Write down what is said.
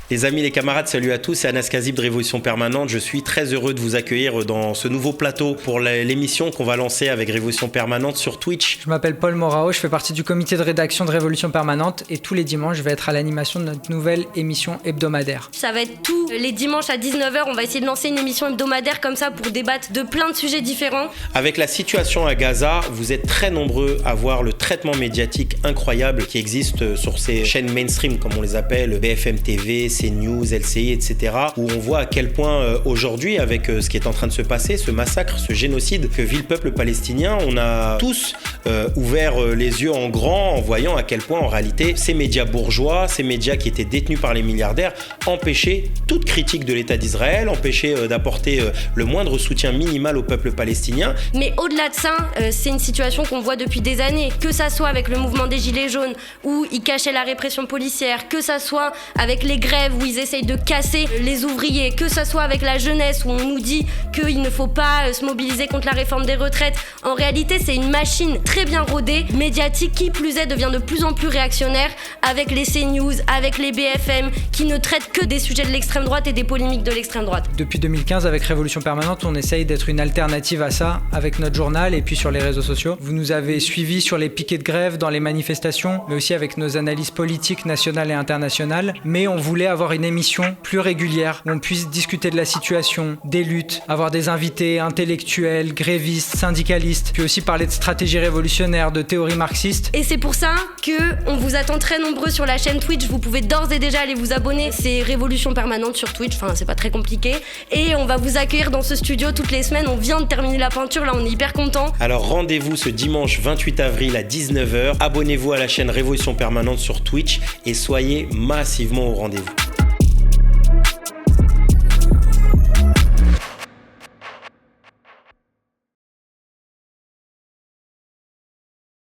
Les amis, les camarades, salut à tous, c'est Anas Kazib de Révolution Permanente. Je suis très heureux de vous accueillir dans ce nouveau plateau pour l'émission qu'on va lancer avec Révolution Permanente sur Twitch. Je m'appelle Paul Morao, je fais partie du comité de rédaction de Révolution Permanente et tous les dimanches, je vais être à l'animation de notre nouvelle émission hebdomadaire. Ça va être tous les dimanches à 19h, on va essayer de lancer une émission hebdomadaire comme ça pour débattre de plein de sujets différents. Avec la situation à Gaza, vous êtes très nombreux à voir le traitement médiatique incroyable qui existe sur ces chaînes mainstream, comme on les appelle, BFM TV, CNews, LCI, etc. Où on voit à quel point aujourd'hui, avec ce qui est en train de se passer, ce massacre, ce génocide que vit le peuple palestinien, on a tous ouvert les yeux en grand en voyant à quel point en réalité ces médias bourgeois, ces médias qui étaient détenus par les milliardaires, empêchaient toute critique de l'État d'Israël, empêchaient d'apporter le moindre soutien minimal au peuple palestinien. Mais au-delà de ça, c'est une situation qu'on voit depuis des années, que ça soit avec le mouvement des Gilets jaunes où ils cachaient la répression policière, que ça soit avec les grèves où ils essayent de casser les ouvriers, que ça soit avec la jeunesse où on nous dit qu'il ne faut pas se mobiliser contre la réforme des retraites. En réalité, c'est une machine très bien rodée, médiatique, qui plus est devient de plus en plus réactionnaire avec les CNews, avec les BFM, qui ne traitent que des sujets de l'extrême droite et des polémiques de l'extrême droite. Depuis 2015, avec Révolution Permanente, on essaye d'être une alternative à ça, avec notre journal et puis sur les réseaux sociaux. Vous nous avez suivis sur les piquets de grève, dans les manifestations, mais aussi avec nos analyses politiques nationales et internationales. Mais on voulait avoir une émission plus régulière, où on puisse discuter de la situation, des luttes, avoir des invités intellectuels, grévistes, syndicalistes, puis aussi parler de stratégie révolutionnaire, de théorie marxiste. Et c'est pour ça qu'on vous attend très nombreux sur la chaîne Twitch. Vous pouvez d'ores et déjà aller vous abonner. C'est Révolution Permanente sur Twitch, enfin c'est pas très compliqué. Et on va vous accueillir dans ce studio toutes les semaines. On vient de terminer la peinture, là on est hyper contents. Alors rendez-vous ce dimanche 28 avril à 19h. Abonnez-vous à la chaîne Révolution Permanente sur Twitch et soyez massivement au rendez-vous.